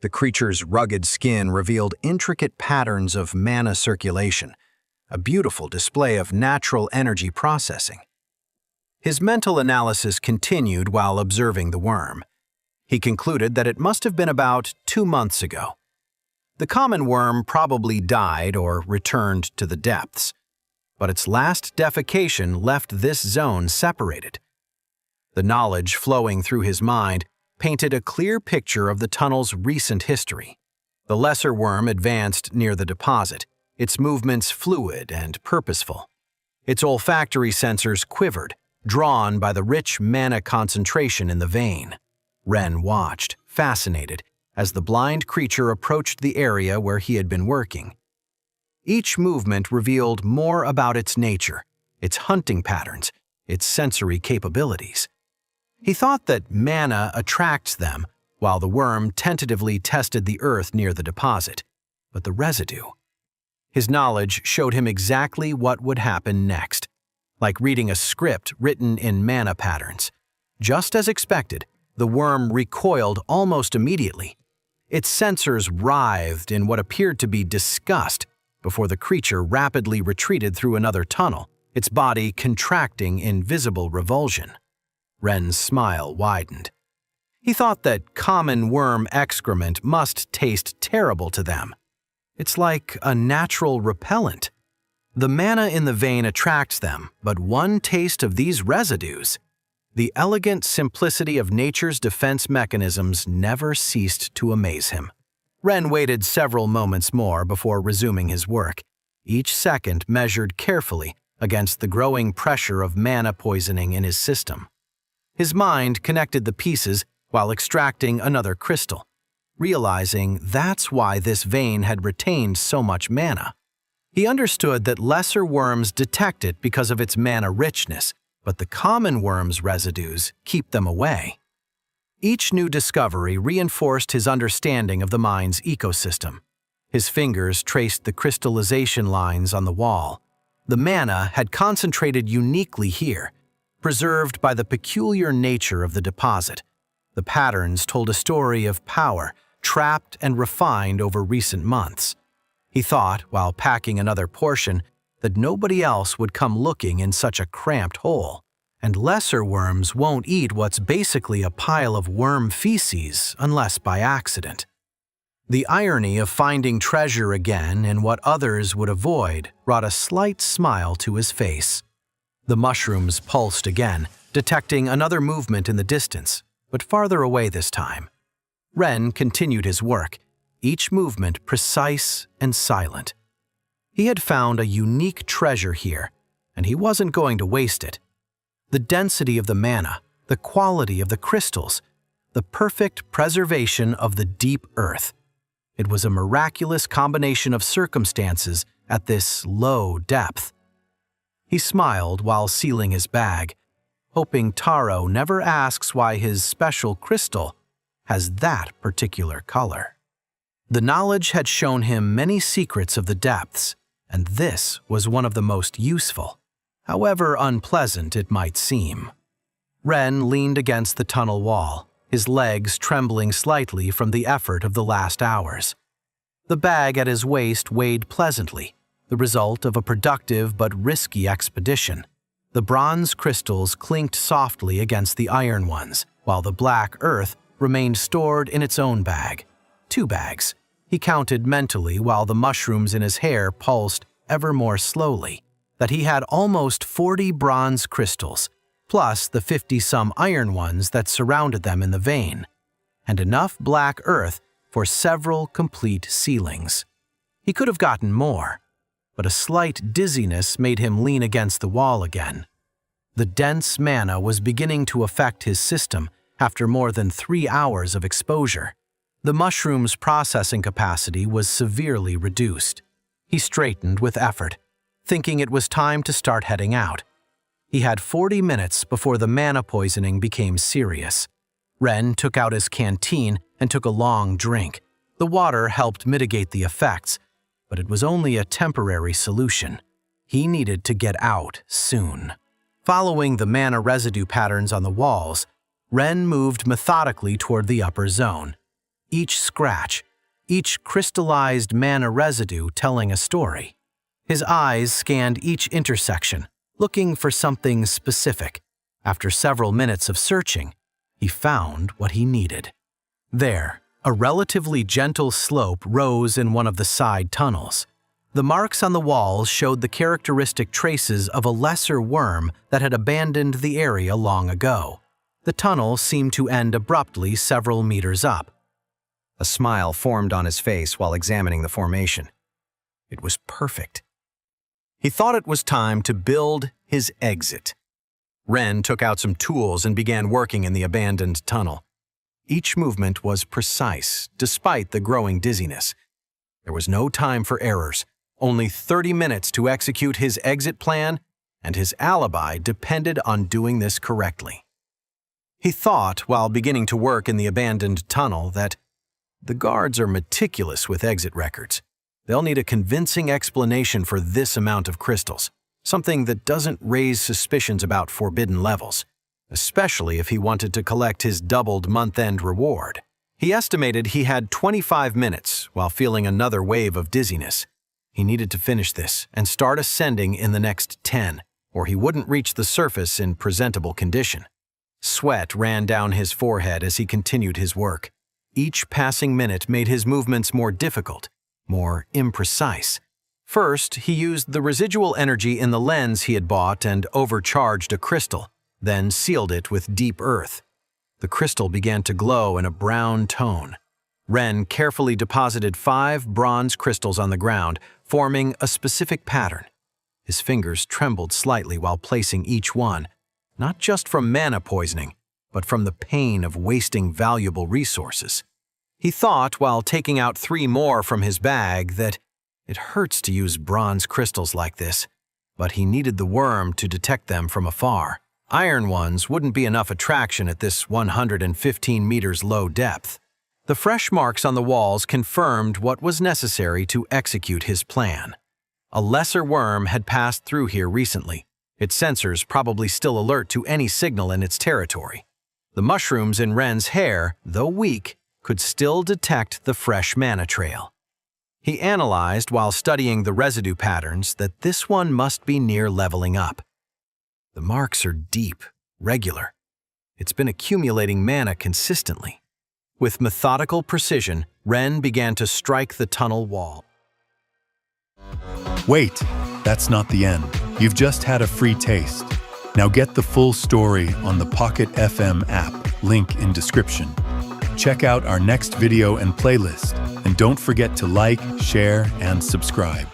The creature's rugged skin revealed intricate patterns of mana circulation, a beautiful display of natural energy processing. His mental analysis continued while observing the worm. He concluded that it must have been about 2 months ago. The common worm probably died or returned to the depths, but its last defecation left this zone separated. The knowledge flowing through his mind painted a clear picture of the tunnel's recent history. The lesser worm advanced near the deposit, its movements fluid and purposeful. Its olfactory sensors quivered, drawn by the rich mana concentration in the vein. Ren watched, fascinated, as the blind creature approached the area where he had been working. Each movement revealed more about its nature, its hunting patterns, its sensory capabilities. He thought that mana attracts them, while the worm tentatively tested the earth near the deposit. But the residue. His knowledge showed him exactly what would happen next, like reading a script written in mana patterns. Just as expected, the worm recoiled almost immediately. Its sensors writhed in what appeared to be disgust before the creature rapidly retreated through another tunnel, its body contracting in visible revulsion. Ren's smile widened. He thought that common worm excrement must taste terrible to them. It's like a natural repellent. The mana in the vein attracts them, but one taste of these residues. The elegant simplicity of nature's defense mechanisms never ceased to amaze him. Ren waited several moments more before resuming his work, each second measured carefully against the growing pressure of mana poisoning in his system. His mind connected the pieces while extracting another crystal, realizing that's why this vein had retained so much mana. He understood that lesser worms detect it because of its mana richness, but the common worm's residues keep them away. Each new discovery reinforced his understanding of the mine's ecosystem. His fingers traced the crystallization lines on the wall. The mana had concentrated uniquely here, preserved by the peculiar nature of the deposit. The patterns told a story of power, trapped and refined over recent months. He thought, while packing another portion, that nobody else would come looking in such a cramped hole, and lesser worms won't eat what's basically a pile of worm feces unless by accident. The irony of finding treasure again in what others would avoid brought a slight smile to his face. The mushrooms pulsed again, detecting another movement in the distance, but farther away this time. Ren continued his work, each movement precise and silent. He had found a unique treasure here, and he wasn't going to waste it. The density of the mana, the quality of the crystals, the perfect preservation of the deep earth. It was a miraculous combination of circumstances at this low depth. He smiled while sealing his bag, hoping Taro never asks why his special crystal has that particular color. The knowledge had shown him many secrets of the depths, and this was one of the most useful, however unpleasant it might seem. Ren leaned against the tunnel wall, his legs trembling slightly from the effort of the last hours. The bag at his waist weighed pleasantly, the result of a productive but risky expedition. The bronze crystals clinked softly against the iron ones, while the black earth remained stored in its own bag. 2 bags. He counted mentally while the mushrooms in his hair pulsed ever more slowly, that he had almost 40 bronze crystals, plus the 50-some iron ones that surrounded them in the vein, and enough black earth for several complete ceilings. He could have gotten more, but a slight dizziness made him lean against the wall again. The dense mana was beginning to affect his system after more than 3 hours of exposure. The mushroom's processing capacity was severely reduced. He straightened with effort, thinking it was time to start heading out. He had 40 minutes before the mana poisoning became serious. Ren took out his canteen and took a long drink. The water helped mitigate the effects, but it was only a temporary solution. He needed to get out soon. Following the mana residue patterns on the walls, Ren moved methodically toward the upper zone. each scratch, each crystallized mana residue telling a story. His eyes scanned each intersection, looking for something specific. After several minutes of searching, he found what he needed. There, a relatively gentle slope rose in one of the side tunnels. The marks on the walls showed the characteristic traces of a lesser worm that had abandoned the area long ago. The tunnel seemed to end abruptly several meters up. A smile formed on his face while examining the formation. It was perfect. He thought it was time to build his exit. Ren took out some tools and began working in the abandoned tunnel. Each movement was precise, despite the growing dizziness. There was no time for errors, only 30 minutes to execute his exit plan, and his alibi depended on doing this correctly. He thought, while beginning to work in the abandoned tunnel, that the guards are meticulous with exit records. They'll need a convincing explanation for this amount of crystals, something that doesn't raise suspicions about forbidden levels, especially if he wanted to collect his doubled month-end reward. He estimated he had 25 minutes while feeling another wave of dizziness. He needed to finish this and start ascending in the next 10, or he wouldn't reach the surface in presentable condition. Sweat ran down his forehead as he continued his work. Each passing minute made his movements more difficult, more imprecise. First, he used the residual energy in the lens he had bought and overcharged a crystal, then sealed it with deep earth. The crystal began to glow in a brown tone. Ren carefully deposited 5 bronze crystals on the ground, forming a specific pattern. His fingers trembled slightly while placing each one, not just from mana poisoning, but from the pain of wasting valuable resources. He thought, while taking out 3 more from his bag, that it hurts to use bronze crystals like this, but he needed the worm to detect them from afar. Iron ones wouldn't be enough attraction at this 115 meters low depth. The fresh marks on the walls confirmed what was necessary to execute his plan. A lesser worm had passed through here recently, its sensors probably still alert to any signal in its territory. The mushrooms in Ren's hair, though weak, could still detect the fresh mana trail. He analyzed while studying the residue patterns that this one must be near leveling up. The marks are deep, regular. It's been accumulating mana consistently. With methodical precision, Ren began to strike the tunnel wall. Wait, that's not the end. You've just had a free taste. Now get the full story on the Pocket FM app, link in description. Check out our next video and playlist, and don't forget to like, share, and subscribe.